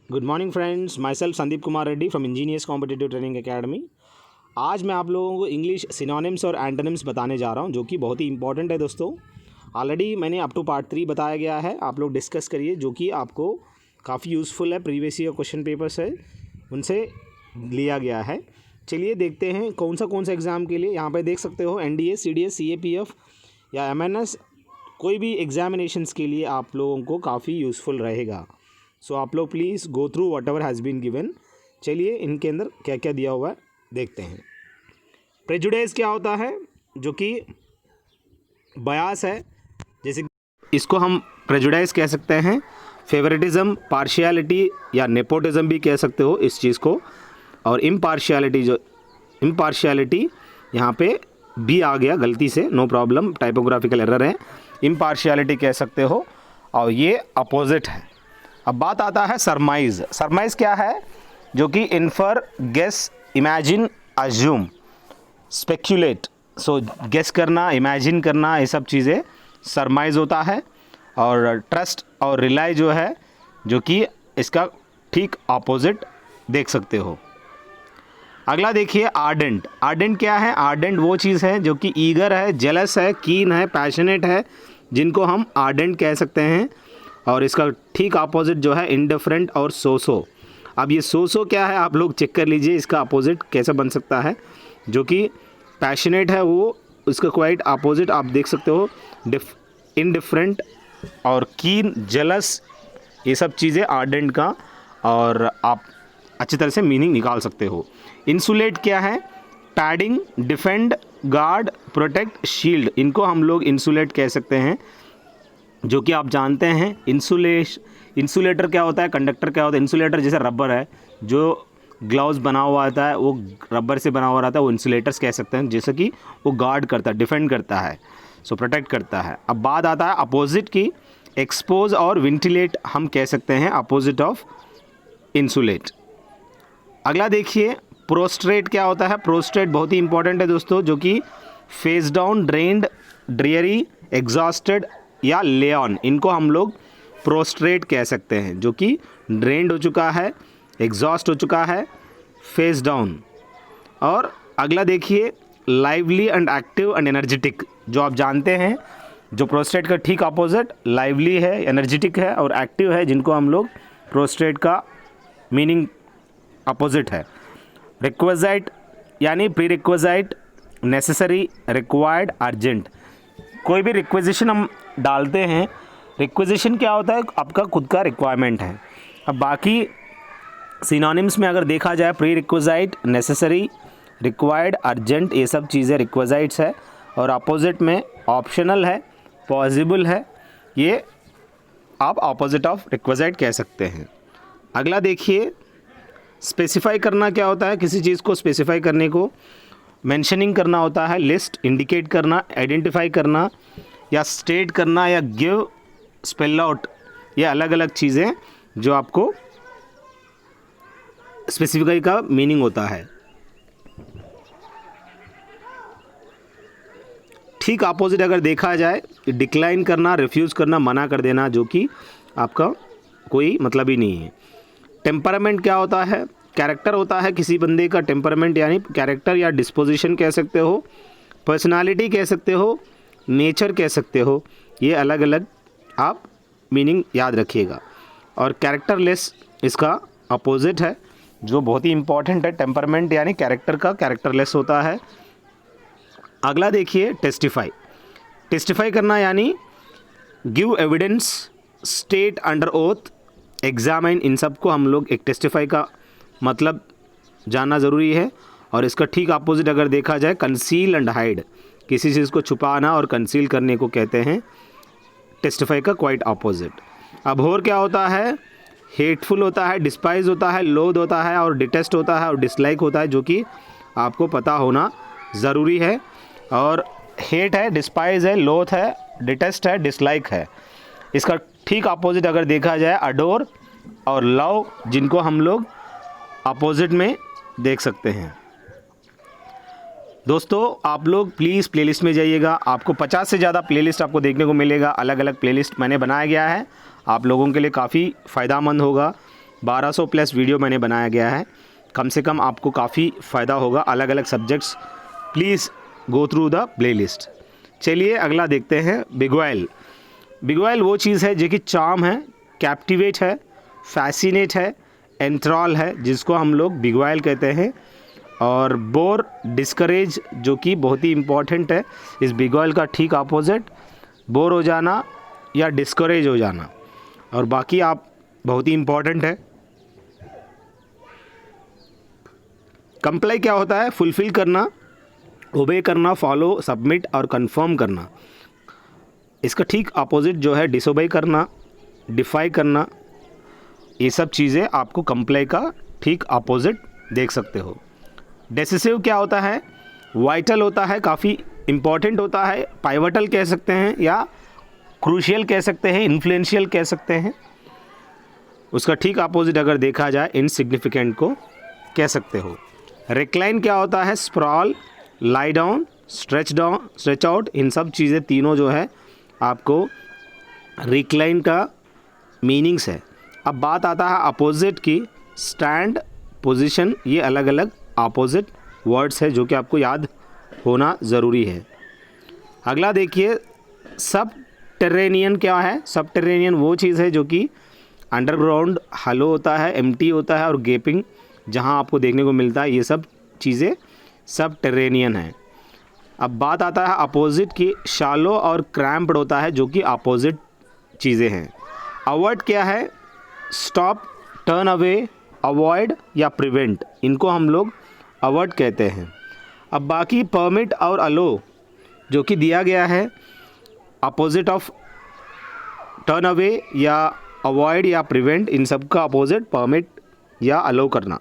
Good morning friends, my self Sandeep Kumar Reddy from engineers competitive training academy. आज मैं आप लोगों को इंग्लिश सिनोनिम्स और एंटोनिम्स बताने जा रहा हूं, जो कि बहुत ही इंपॉर्टेंट है दोस्तों। ऑलरेडी मैंने अप टू पार्ट 3 बताया गया है, आप लोग डिस्कस करिए, जो कि आपको काफ़ी यूज़फुल है। प्रीवियस ईयर क्वेश्चन पेपर्स है उनसे लिया गया है। चलिए देखते हैं कौन सा एग्ज़ाम के लिए। यहाँ पर देख सकते हो NDA, CDS, CAPF या MNS, कोई भी एग्जामिनेशंस के लिए आप लोगों को काफ़ी यूज़फुल रहेगा। सो आप लोग please go through whatever has been given. चलिए इनके अंदर क्या क्या दिया हुआ है देखते हैं। प्रेजुडिस क्या होता है? जो कि बयास है, जैसे इसको हम प्रेजुडिस कह सकते हैं। फेवरेटिज्म, पार्शियलिटी या नेपोटिज्म भी कह सकते हो इस चीज़ को। और इम्पार्शियलिटी यहाँ पे भी आ गया गलती से, नो प्रॉब्लम, टाइपोग्राफिकल एरर है। इम्पार्शियलिटी कह सकते हो और ये अपोजिट है। अब बात आता है सरमाइज़। सरमाइज़ क्या है? जो कि infer, guess, imagine, assume, speculate. So guess करना, इमेजिन करना, ये सब चीज़ें सरमाइज़ होता है। और ट्रस्ट और रिलाई जो है, जो कि इसका ठीक अपोजिट देख सकते हो। अगला देखिए आर्डेंट। आर्डेंट क्या है? आर्डेंट वो चीज़ है जो कि ईगर है, जेलस है, कीन है, पैशनेट है, जिनको हम आर्डेंट कह सकते हैं। और इसका ठीक अपोजिट जो है इंडिफरेंट और सोसो। अब ये सोसो क्या है, आप लोग चेक कर लीजिए इसका अपोजिट कैसे बन सकता है। जो कि पैशनेट है, वो इसका क्वाइट अपोजिट आप देख सकते हो, इनडिफरेंट और कीन, जेलस, ये सब चीज़ें आर्डेंट का, और आप अच्छी तरह से मीनिंग निकाल सकते हो। इंसुलेट क्या है? Padding, defend, guard, protect, shield, इनको हम लोग इंसुलेट कह सकते हैं। जो कि आप जानते हैं इंसुलेटर क्या होता है, कंडक्टर क्या होता है। इंसुलेटर जैसे रबर है, जो ग्लव्स बना हुआ आता है वो रबर से बना हुआ रहता है, वो इंसुलेटर्स कह सकते हैं। जैसे कि वो गार्ड करता है, डिफेंड करता है, सो प्रोटेक्ट करता है। अब बात आता है अपोजिट की। एक्सपोज और वेंटिलेट हम कह सकते हैं अपोजिट ऑफ इंसुलेट। अगला देखिए प्रोस्ट्रेट क्या होता है? प्रोस्ट्रेट बहुत ही इंपॉर्टेंट है दोस्तों, जो कि face down, drained, dreary, exhausted या लेऑन, इनको हम लोग प्रोस्ट्रेट कह सकते हैं। जो कि ड्रेन्ड हो चुका है, एग्जॉस्ट हो चुका है, फेस डाउन। और अगला देखिए lively and active and energetic, जो आप जानते हैं जो प्रोस्ट्रेट का ठीक अपोजिट लाइवली है, एनर्जेटिक है और एक्टिव है, जिनको हम लोग प्रोस्ट्रेट का मीनिंग अपोजिट है। रिक्विजाइट यानी pre requisite, necessary, required, urgent. कोई भी रिक्वेजिशन हम डालते हैं, रिक्वेजिशन क्या होता है? आपका खुद का रिक्वायरमेंट है। अब बाकी सिनोनिम्स में अगर देखा जाए, pre requisite, necessary, required, urgent, ये सब चीज़ें रिक्विजाइट्स है। और अपोजिट में ऑप्शनल है, पॉसिबल है, ये आप अपोजिट ऑफ रिक्विजाइट कह सकते हैं। अगला देखिए स्पेसिफाई करना क्या होता है? किसी चीज़ को स्पेसिफाई करने को मेंशनिंग करना होता है, लिस्ट, इंडिकेट करना, आइडेंटिफाई करना या स्टेट करना या गिव, स्पेल आउट, ये अलग अलग चीज़ें जो आपको स्पेसिफाई का मीनिंग होता है। ठीक अपोजिट अगर देखा जाए, डिक्लाइन करना, रिफ्यूज़ करना, मना कर देना, जो कि आपका कोई मतलब ही नहीं है। टेम्परामेंट क्या होता है? कैरेक्टर होता है किसी बंदे का, टेम्परामेंट यानी कैरेक्टर या डिस्पोजिशन कह सकते हो, पर्सनालिटी कह सकते हो, नेचर कह सकते हो। ये अलग अलग आप मीनिंग याद रखिएगा। और कैरेक्टरलेस इसका अपोजिट है, जो बहुत ही इंपॉर्टेंट है। टेम्परामेंट यानी कैरेक्टर का कैरेक्टरलेस होता है। अगला देखिए टेस्टिफाई। टेस्टिफाई करना यानी give evidence, state under oath, examine, इन सब को हम लोग एक टेस्टिफाई का मतलब जानना ज़रूरी है। और इसका ठीक अपोजिट अगर देखा जाए, कंसील एंड हाइड, किसी चीज़ को छुपाना और कंसील करने को कहते हैं टेस्टिफाई का क्वाइट अपोजिट। अबहोर क्या होता है? हेटफुल होता है, डिस्पाइज होता है, लोथ होता है और डिटेस्ट होता है और डिसलाइक होता है, जो कि आपको पता होना ज़रूरी है। और हेट है, डिस्पाइज है, लोथ है, डिटेस्ट है, डिसलाइक है। इसका ठीक अपोजिट अगर देखा जाए अडोर और लव, जिनको हम लोग अपोजिट में देख सकते हैं। दोस्तों आप लोग प्लीज़ प्लेलिस्ट में जाइएगा, आपको 50 से ज़्यादा प्लेलिस्ट आपको देखने को मिलेगा। अलग अलग प्लेलिस्ट मैंने बनाया गया है, आप लोगों के लिए काफ़ी फ़ायदेमंद होगा। 1200 प्लस वीडियो मैंने बनाया गया है, कम से कम आपको काफ़ी फ़ायदा होगा। अलग अलग subjects, please go through the playlist. चलिए अगला देखते हैं, बिग व्हेल। बिग व्हेल वो चीज़ है जो कि चार्म है, कैप्टिवेट है, फैसिनेट है, एंट्रॉल है, जिसको हम लोग बिग व्हेल कहते हैं। और बोर, डिस्करेज, जो कि बहुत ही इम्पॉर्टेंट है। इस बिग व्हेल का ठीक अपोजिट बोर हो जाना या डिस्करेज हो जाना। और बाकी आप बहुत ही इम्पॉर्टेंट है। कंप्लाई क्या होता है? फुलफ़िल करना, ओबे करना, फॉलो, सबमिट और कंफर्म करना। इसका ठीक अपोजिट जो है डिसोबे करना, डिफाई करना। ये सब चीज़ें आपको कंप्लाई का ठीक अपोजिट देख सकते हो। डेसिसिव क्या होता है? वाइटल होता है, काफ़ी इम्पॉर्टेंट होता है, पाइवटल कह सकते हैं या क्रूशियल कह सकते हैं, इन्फ्लुएंशियल कह सकते हैं। उसका ठीक अपोजिट अगर देखा जाए इनसिग्निफिकेंट को कह सकते हो। रिक्लाइन क्या होता है? Sprawl, lie down, stretch out. इन सब चीज़ें तीनों जो है आपको रिक्लाइन का मीनिंग्स है। अब बात आता है अपोजिट की, स्टैंड, पोजीशन। ये अलग अलग अपोजिट वर्ड्स है जो कि आपको याद होना ज़रूरी है। अगला देखिए, सब टेरेनियन क्या है? सब टेरेनियन वो चीज़ है जो कि अंडरग्राउंड हलो होता है, एम्प्टी होता है और गेपिंग जहां आपको देखने को मिलता है। ये सब चीज़ें सब टेरेनियन है। अब बात आता है अपोजिट की, शालो और क्रैम्प्ड होता है जो कि अपोजिट चीज़ें हैं। अवॉइड क्या है? स्टॉप, टर्न अवे, अवॉइड या प्रिवेंट, इनको हम लोग अवॉइड कहते हैं। अब बाकी परमिट और अलो जो कि दिया गया है अपोजिट ऑफ टर्न अवे या अवॉइड या प्रिवेंट, इन सब का अपोजिट परमिट या अलो करना।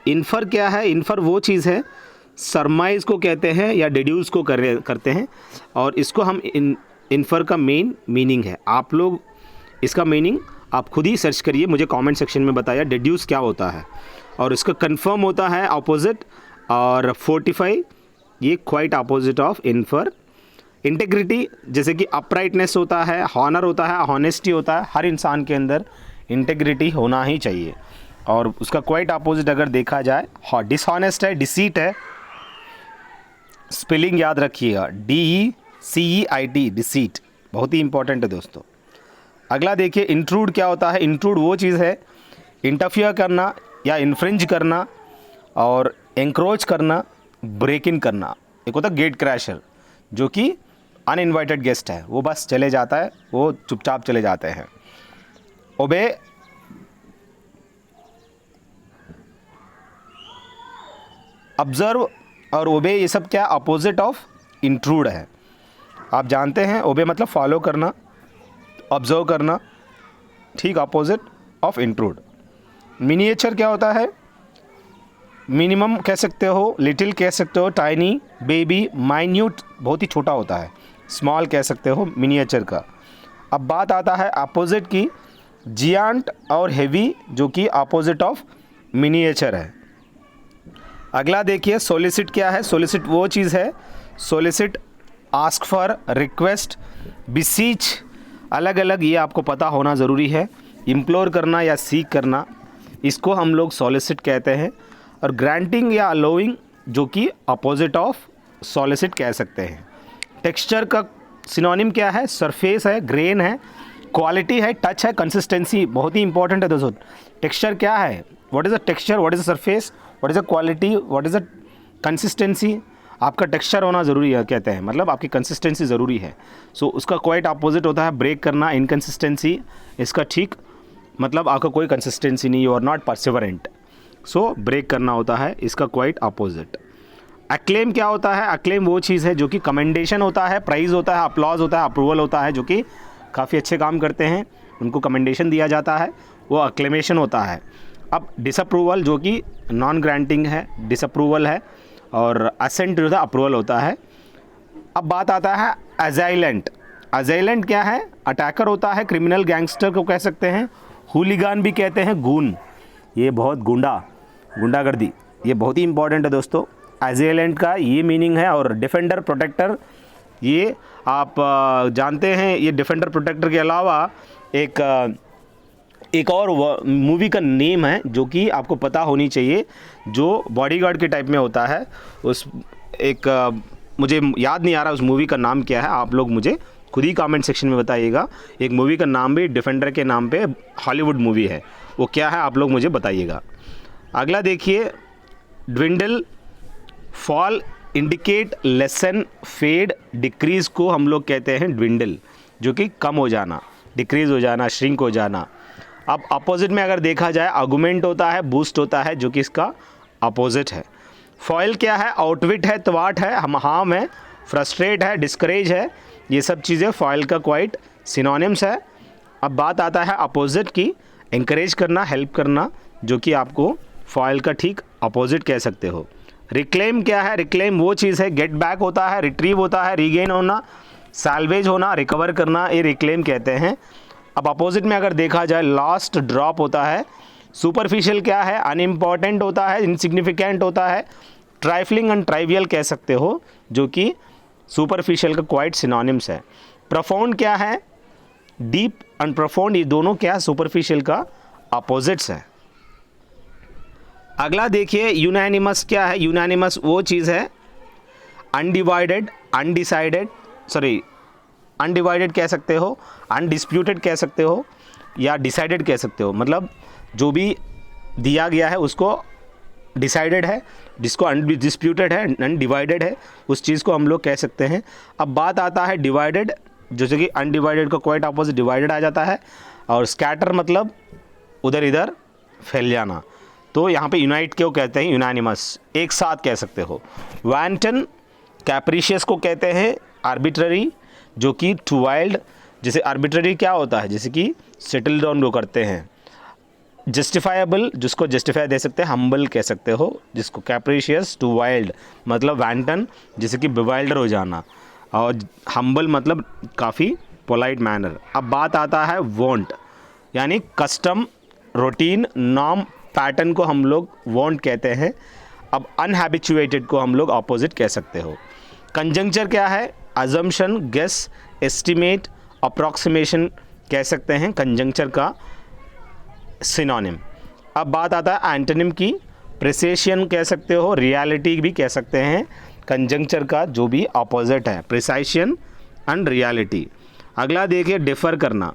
इन्फर क्या है? इन्फर वो चीज़ है, सरमाइज को कहते हैं या डिड्यूस को करते हैं। और इसको हम इन्फर का मेन मीनिंग है। आप लोग इसका मीनिंग आप खुद ही सर्च करिए, मुझे कमेंट सेक्शन में बताइए डिड्यूस क्या होता है। और इसका कंफर्म होता है अपोजिट, और फोर्टिफाई ये quite opposite of infer. Integrity जैसे कि अपराइटनेस होता है, हॉनर होता है, हॉनेस्टी होता है। हर इंसान के अंदर इंटेग्रिटी होना ही चाहिए। और उसका क्वाइट अपोजिट अगर देखा जाए, डिसऑनेस्ट है, डिसीट है। स्पेलिंग याद रखिएगा, DECEIT, डिसीट, बहुत ही इंपॉर्टेंट है दोस्तों। अगला देखिए, इंट्रूड क्या होता है? इंट्रूड वो चीज़ है, इंटरफियर करना या इन्फ्रिंज करना और एंक्रोच करना, ब्रेक इन करना। एक होता है गेट क्रैशर जो कि अनइनवाइटेड गेस्ट है, वो बस चले जाता है, वो चुपचाप चले जाते हैं। ओबे, ऑब्जर्व और ओबे ये सब क्या अपोजिट ऑफ इंट्रूड है। आप जानते हैं ओबे मतलब फॉलो करना, ऑब्जर्व करना, ठीक अपोजिट ऑफ इंट्रूड। मिनिएचर क्या होता है? मिनिमम कह सकते हो, लिटिल कह सकते हो, टाइनी, बेबी, माइन्यूट बहुत ही छोटा होता है, स्मॉल कह सकते हो मिनिएचर का। अब बात आता है अपोजिट की, जियांट और हेवी जो कि अपोजिट ऑफ मिनिएचर है। अगला देखिए, सोलिसिट क्या है? सोलिसिट वो चीज़ है, सोलिसिट, आस्क फॉर, रिक्वेस्ट, बिसीच, अलग अलग ये आपको पता होना ज़रूरी है। इम्प्लोर करना या सीक करना, इसको हम लोग सोलिसिट कहते हैं। और ग्रांटिंग या अलोइंग जो कि अपोजिट ऑफ सोलिसिट कह सकते हैं। टेक्सचर का सिनोनिम क्या है? सरफेस है, ग्रेन है, क्वालिटी है, टच है, कंसिस्टेंसी बहुत ही इंपॉर्टेंट है दोस्तों। टेक्सचर क्या है? What is the texture, what is the surface, what is the quality, what is the consistency. आपका टेक्सचर होना ज़रूरी है कहते हैं, मतलब आपकी कंसिस्टेंसी ज़रूरी है। सो उसका क्वाइट अपोजिट होता है ब्रेक करना, इनकंसिस्टेंसी। इसका ठीक मतलब आपका कोई कंसिस्टेंसी नहीं, you are not perseverant, so break करना होता है इसका क्वाइट अपोजिट। एक्लेम क्या होता है? एक्लेम वो चीज़ है जो कि कमेंडेशन होता है, प्राइज़ होता है, अप्लॉज होता है, अप्रूवल होता है, जो कि काफ़ी अच्छे काम करते हैं उनको कमेंडेशन दिया जाता है, वो एक्लेमेशन होता है। अब डिसअप्रूवल जो कि नॉन ग्रांटिंग है, डिसअप्रूवल है, और असेंट जो है अप्रूवल होता है। अब बात आता है अजाइलेंट। अजाइलेंट क्या है? अटैकर होता है, क्रिमिनल, गैंगस्टर को कह सकते हैं, हुलिगान भी कहते हैं, गून, ये बहुत गुंडागर्दी, ये बहुत ही इंपॉर्टेंट है दोस्तों। अजाइलेंट का ये मीनिंग है। और डिफेंडर, प्रोटेक्टर, ये आप जानते हैं ये डिफेंडर प्रोटेक्टर के अलावा एक और मूवी का नेम है जो कि आपको पता होनी चाहिए, जो बॉडीगार्ड के टाइप में होता है। उस मुझे याद नहीं आ रहा उस मूवी का नाम क्या है, आप लोग मुझे खुद ही कमेंट सेक्शन में बताइएगा। एक मूवी का नाम भी डिफेंडर के नाम पे हॉलीवुड मूवी है, वो क्या है आप लोग मुझे बताइएगा। अगला देखिए, dwindle, fall, indicate, lessen, fade, decrease को हम लोग कहते हैं ड्विंडल, जो कि कम हो जाना, डिक्रीज हो जाना, श्रिंक हो जाना। अब अपोजिट में अगर देखा जाए, आर्गुमेंट होता है, बूस्ट होता है, जो कि इसका अपोजिट है। फॉयल क्या है? आउटविट है, त्वाट है, हार्म है, फ्रस्ट्रेट है, डिस्करेज है, ये सब चीज़ें फॉयल का क्वाइट सिनोनिम्स है। अब बात आता है अपोजिट की, इंकरेज करना, हेल्प करना, जो कि आपको फॉयल का ठीक अपोजिट कह सकते हो। रिक्लेम क्या है? रिक्लेम वो चीज़ है, गेट बैक होता है, रिट्रीव होता है, रीगेन होना, सैल्वेज होना, रिकवर करना, ये रिक्लेम कहते हैं। अब अपोजिट में अगर देखा जाए, लास्ट ड्रॉप होता है। सुपरफिशियल क्या है? अनइम्पॉर्टेंट होता है, इनसिग्निफिकेंट होता है, ट्राइफलिंग एंड ट्राइवियल कह सकते हो, जो कि सुपरफिशियल का क्वाइट सिनोनिम्स है। प्रोफाउंड क्या है? डीप एंड प्रोफाउंड, ये दोनों क्या है? सुपरफिशियल का अपोजिट्स है। अगला देखिए, यूनानिमस क्या है? यूनानिमस वो चीज़ है, अनडिवाइडेड, अनडिसाइडेड, सॉरी अनडिवाइडेड कह सकते हो, अनडिस्प्यूटेड कह सकते हो, या डिसाइडेड कह सकते हो। मतलब जो भी दिया गया है उसको डिसाइडेड है, जिसको अनडिस्प्यूटेड है, अनडिवाइडेड है, उस चीज़ को हम लोग कह सकते हैं। अब बात आता है डिवाइडेड, जैसे कि अनडिवाइडेड का क्वाइट अपोजिट डिवाइडेड आ जाता है। और स्कैटर मतलब उधर इधर फैल जाना, तो यहाँ पे यूनाइट क्यों कहते हैं? यूनानिमस, एक साथ कह सकते हो। वैंटन, कैप्रिशियस को कहते हैं आर्बिट्ररी, जो कि टू वाइल्ड, जैसे आर्बिट्ररी क्या होता है? जैसे कि सेटल डाउन वो करते हैं। जस्टिफाइबल, जिसको जस्टिफाई दे सकते हैं, हम्बल कह सकते हो जिसको। कैप्रिशियस, टू वाइल्ड मतलब वैंटन, जैसे कि बिवाइल्डर हो जाना, और हम्बल मतलब काफ़ी पोलाइट मैनर। अब बात आता है वॉन्ट, यानी कस्टम, रूटीन, नॉर्म, पैटर्न को हम लोग वॉन्ट कहते हैं। अब अनहैबिचुएटेड को हम लोग अपोजिट कह सकते हो। कंजंक्चर क्या है? अजम्पशन, गेस, एस्टिमेट, अप्रॉक्सीमेशन कह सकते हैं कंजंक्चर का सिनोनिम। अब बात आता है एंटोनिम की, प्रिसिशन कह सकते हो, रियलिटी भी कह सकते हैं कंजंक्चर का जो भी अपोजिट है, प्रिसिशन एंड रियलिटी। अगला देखिए, डिफर करना,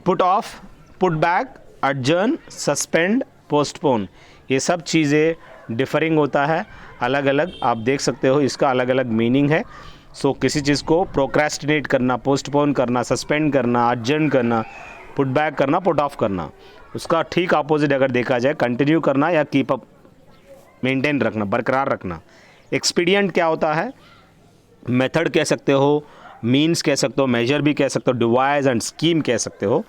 put off, put back, adjourn, suspend, postpone, ये सब चीज़ें डिफरिंग होता है, अलग अलग आप देख सकते हो, इसका अलग अलग मीनिंग है। सो किसी चीज़ को प्रोक्रेस्टिनेट करना, पोस्टपोन करना, सस्पेंड करना, एडजर्न करना, पुट बैक करना, पुट ऑफ करना, उसका ठीक अपोजिट अगर देखा जाए कंटिन्यू करना या कीप अप, मेंटेन रखना, बरकरार रखना। एक्सपीडियंट क्या होता है? मेथड कह सकते हो, मीन्स कह सकते हो, मेजर भी कह सकते हो, डिवाइस एंड स्कीम कह सकते हो।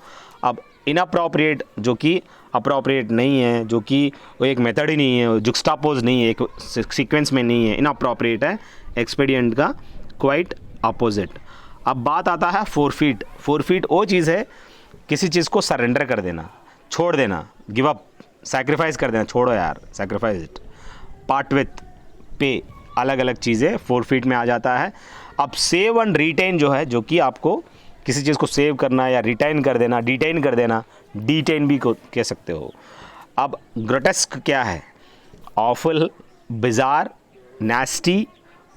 अब इनअप्रोप्रिएट, जो कि अप्रोप्रिएट नहीं है, जो कि वो एक मेथड ही नहीं है, जुक्स्टापोज नहीं है, एक सीक्वेंस में नहीं है, इनअप्रोप्रिएट है एक्सपीडियंट का क्वाइट अपोजिट। अब बात आता है फोरफीट। फोरफीट वो चीज़ है, किसी चीज़ को सरेंडर कर देना, छोड़ देना, गिव अप, सैक्रिफाइस कर देना, छोड़ो यार, सैक्रिफाइस इट। पार्ट विथ, पे, अलग अलग चीज़ें फोरफीट में आ जाता है। अब सेव एंड रिटेन जो है, जो कि आपको किसी चीज़ को सेव करना या रिटेन कर देना, डिटेन कर देना, डिटेन भी को कह सकते हो। अब ग्रोटेस्क क्या है? ऑफुल, बिजार, नास्टी,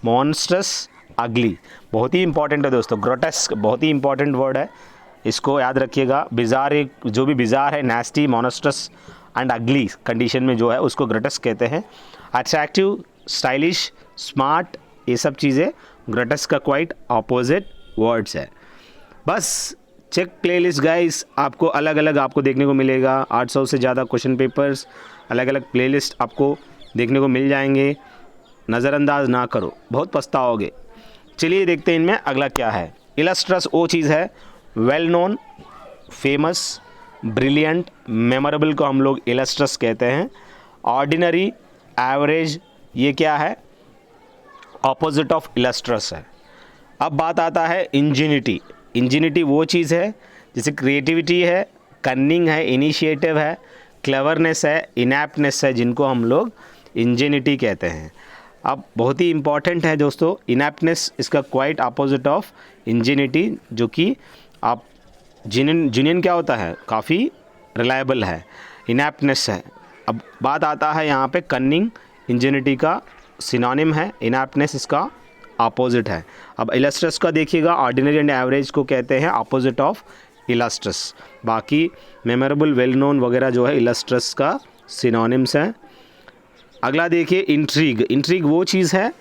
मॉन्स्ट्रस, अगली, बहुत ही इंपॉर्टेंट है दोस्तों। ग्रोटेस्क बहुत ही इंपॉर्टेंट वर्ड है, इसको याद रखिएगा। बिजार, एक जो भी बिजार है, नास्टी, मॉन्स्ट्रस एंड अगली कंडीशन में जो है उसको ग्रोटेस्क कहते हैं। अट्रैक्टिव, स्टाइलिश, स्मार्ट, ये सब चीज़ें ग्रोटेस्क का क्वाइट अपोजिट वर्ड्स है। बस चेक प्लेलिस्ट गाइस, आपको अलग अलग आपको देखने को मिलेगा। 800 से ज़्यादा क्वेश्चन पेपर्स, अलग अलग प्लेलिस्ट आपको देखने को मिल जाएंगे। नज़रअंदाज ना करो, बहुत पछताओगे। चलिए देखते हैं इनमें अगला क्या है। इलस्ट्रस वो चीज़ है, well known, famous, brilliant, memorable को हम लोग इलस्ट्रस कहते हैं। ऑर्डिनरी, एवरेज, ये क्या है? ऑपोजिट ऑफ इलस्ट्रस है। अब बात आता है इंजीनिटी। इंजीनिटी वो चीज़ है जैसे क्रिएटिविटी है, कन्निंग है, इनिशिएटिव है, क्लेवरनेस है, इनैप्टनेस है, जिनको हम लोग इंजीनिटी कहते हैं। अब बहुत ही इम्पॉर्टेंट है दोस्तों, इनएप्टनेस इसका क्वाइट अपोजिट ऑफ इंजेनिटी, जो कि आप जीनियन क्या होता है, काफ़ी रिलायबल है, इनएप्टनेस है। अब बात आता है यहाँ पे कन्निंग, इंजेनिटी का सिनोनिम है, इनएप्टनेस इसका अपोजिट है। अब इलस्ट्रस का देखिएगा, ऑर्डिनरी एंड एवरेज को कहते हैं अपोजिट ऑफ इलस्ट्रस। बाकी मेमोरेबल, वेल नोन वगैरह जो है इलस्ट्रस का सिनोनिम्स हैं। अगला देखिए इंट्रीग। इंट्रीग वो चीज़ है,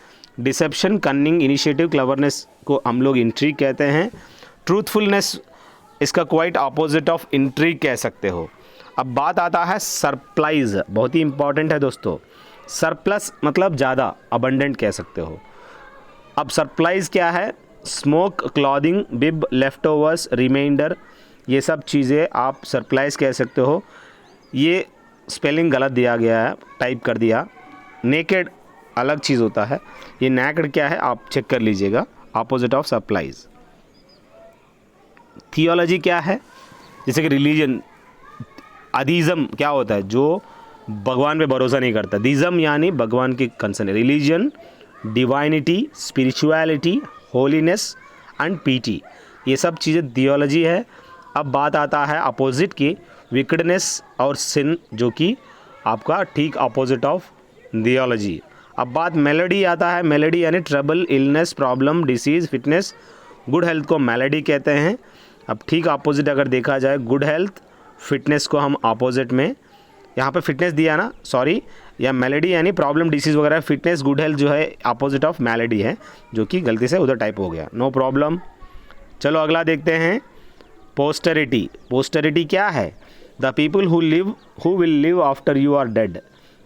डिसेप्शन, कन्निंग, इनिशिएटिव, क्लेवरनेस को हम लोग इंट्रीग कहते हैं। ट्रूथफुलनेस इसका क्वाइट अपोजिट ऑफ इंट्रीग कह सकते हो। अब बात आता है सरप्राइज, बहुत ही इंपॉर्टेंट है दोस्तों। सरप्लस मतलब ज़्यादा, अबंडेंट कह सकते हो। अब सरप्राइज क्या है, स्मोक, क्लॉथिंग, बिब, लेफ्ट ओवर्स, रिमाइंडर, ये सब चीज़ें आप सरप्राइज कह सकते हो। ये स्पेलिंग गलत दिया गया है, टाइप कर दिया। नेकेड अलग चीज़ होता है, ये नेकेड क्या है आप चेक कर लीजिएगा, अपोजिट ऑफ सरप्राइज। थियोलॉजी क्या है, जैसे कि रिलीजन, अदीज़म क्या होता है, जो भगवान पे भरोसा नहीं करता, दीज़म यानी भगवान की concern. Religion, divinity, spirituality, holiness and PT, ये सब चीज़ें थियोलॉजी है। अब बात आता है अपोजिट की, विकेडनेस और सिन, जो कि आपका ठीक अपोजिट ऑफ थियोलॉजी। अब बात मेलोडी आता है, मेलोडी यानी trouble, illness, problem, disease, fitness. Good health को मेलोडी कहते हैं। अब ठीक अपोजिट अगर देखा जाए, गुड हेल्थ, फिटनेस को हम अपोजिट में, यहाँ पे फिटनेस दिया ना, सॉरी, या मेलोडी यानी प्रॉब्लम, डिसीज़ वगैरह, फिटनेस, गुड हेल्थ जो है अपोजिट ऑफ मेलोडी है, जो कि गलती से उधर टाइप हो गया, नो प्रॉब्लम। चलो अगला देखते हैं, पोस्टेरिटी। पोस्टेरिटी क्या है, the people who will live after you are dead,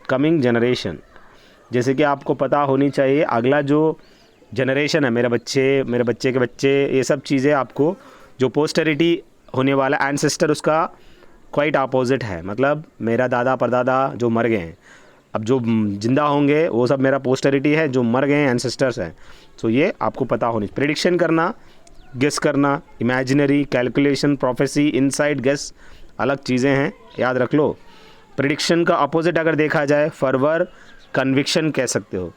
coming generation. जैसे कि आपको पता होनी चाहिए, अगला जो जनरेशन है, मेरे बच्चे के बच्चे, ये सब चीज़ें आपको जो पोस्टेरिटी होने वाला एंसेस्टर, उसका क्वाइट अपोजिट है। मतलब मेरा दादा परदादा जो मर गए हैं, अब जो जिंदा होंगे वो सब मेरा पोस्टेरिटी है, जो मर गए हैं एंसेस्टर्स हैं। तो ये आपको पता होनी। प्रेडिक्शन करना, गेस करना, imaginary, calculation, prophecy, inside, guess अलग चीज़ें हैं, याद रख लो। प्रेडिक्शन का अपोजिट अगर देखा जाए, फर्वर, कन्विक्शन कह सकते हो।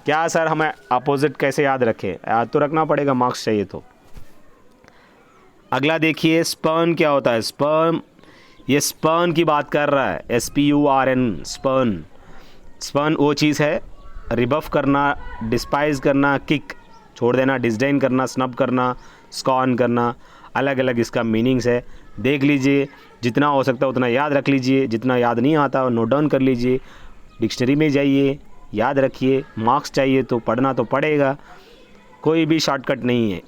क्या सर हमें अपोजिट कैसे याद रखें, याद तो रखना पड़ेगा, मार्क्स चाहिए तो। अगला देखिए, स्पर्न क्या होता है, स्पर्म, ये स्पर्न की बात कर रहा है, SPURN, स्पर्न। स्पर्न वो चीज़ है, रिबफ करना, डिस्पाइज करना, किक छोड़ देना, डिसडेन करना, स्नब करना, स्कॉन करना, अलग अलग इसका मीनिंग्स है। देख लीजिए, जितना हो सकता है उतना याद रख लीजिए, जितना याद नहीं आता नोट डाउन कर लीजिए, डिक्शनरी में जाइए, याद रखिए। मार्क्स चाहिए तो पढ़ना तो पड़ेगा, कोई भी शॉर्टकट नहीं है।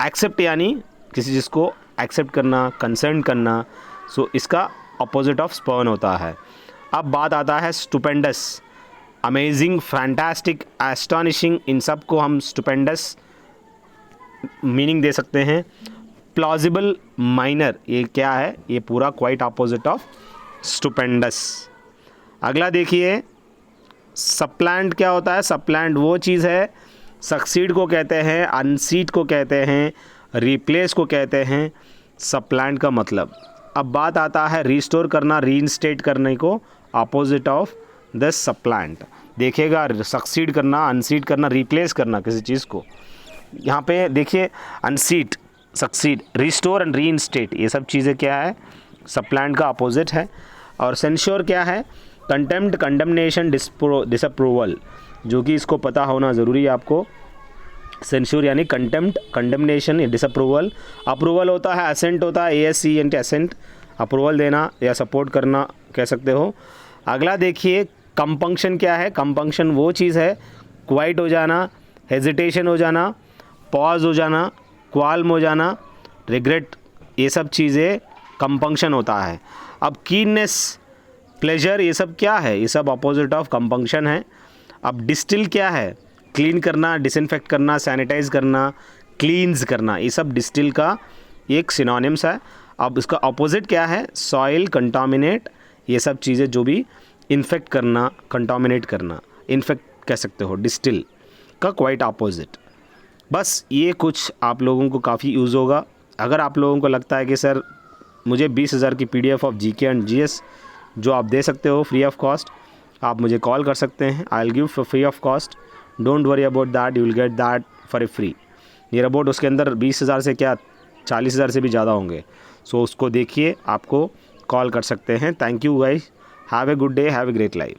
एक्सेप्ट यानी किसी चीज़ को एक्सेप्ट करना, कंसर्न करना, सो इसका अपोजिट ऑफ स्पर्न होता है। अब बात आता है स्टुपेंडस, अमेजिंग, फैंटास्टिक, एस्टॉनिशिंग, इन सब को हम स्टुपेंडस मीनिंग दे सकते हैं। प्लॉजिबल, माइनर, ये क्या है, ये पूरा क्वाइट अपोजिट ऑफ स्टुपेंडस। अगला देखिए, सप्लैंट क्या होता है, सप्लैंट वो चीज़ है, सक्सीड को कहते हैं, अनसीड को कहते हैं, रिप्लेस को कहते हैं, सप्लैंट का मतलब। अब बात आता है रिस्टोर करना, रीइंस्टेट करने को, अपोजिट ऑफ द सप्लैंट। देखिएगा, सक्सीड करना, अनसीड करना, रिप्लेस करना किसी चीज़ को। यहाँ पे देखिए, अनसीड, सक्सीड, रिस्टोर एंड रीइंस्टेट, ये सब चीज़ें क्या है, सप्लैंट का अपोजिट है। और सेंश्योर क्या है, कंटेम्प्ट, कंडमनेशन, डिसअप्रूवल, जो कि इसको पता होना ज़रूरी है आपको। सेंश्योर यानी कंटेम्प्ट, कंडमनेशन या डिसअप्रूवल। अप्रूवल होता है, असेंट होता है, ASCENT, असेंट, अप्रूवल देना या सपोर्ट करना कह सकते हो। अगला देखिए, कंपंक्शन क्या है, कंपंक्शन वो चीज़ है, क्वाइट हो जाना, हेजिटेशन हो जाना, पॉज हो जाना, क्वाल्म हो जाना, रिग्रेट, ये सब चीज़ें कंपंक्शन होता है। अब कीननेस, प्लेजर, ये सब क्या है, ये सब अपोजिट ऑफ कंपंक्शन है। अब डिस्टिल क्या है, क्लीन करना, डिसइंफेक्ट करना, सैनिटाइज करना, क्लींस करना, ये सब डिस्टिल का एक सिनोनिम्स है। अब इसका अपोजिट क्या है, सॉइल, कंटामिनेट, ये सब चीज़ें जो भी इन्फेक्ट करना, कंटामिनेट करना, इन्फेक्ट कह सकते हो, डिस्टिल का क्वाइट अपोजिट। बस ये कुछ आप लोगों को काफ़ी यूज़ होगा। अगर आप लोगों को लगता है कि सर मुझे 20,000 की PDF of GK and GS जो आप दे सकते हो फ्री ऑफ कॉस्ट, आप मुझे कॉल कर सकते हैं. I will give free of cost. Don't worry about that, you will get that for a free. Near about उसके अंदर 20,000 से क्या 40,000 से भी ज़्यादा होंगे. सो उसको देखिए, आपको कॉल कर सकते हैं. Thank you guys. Have a good day, have a great life.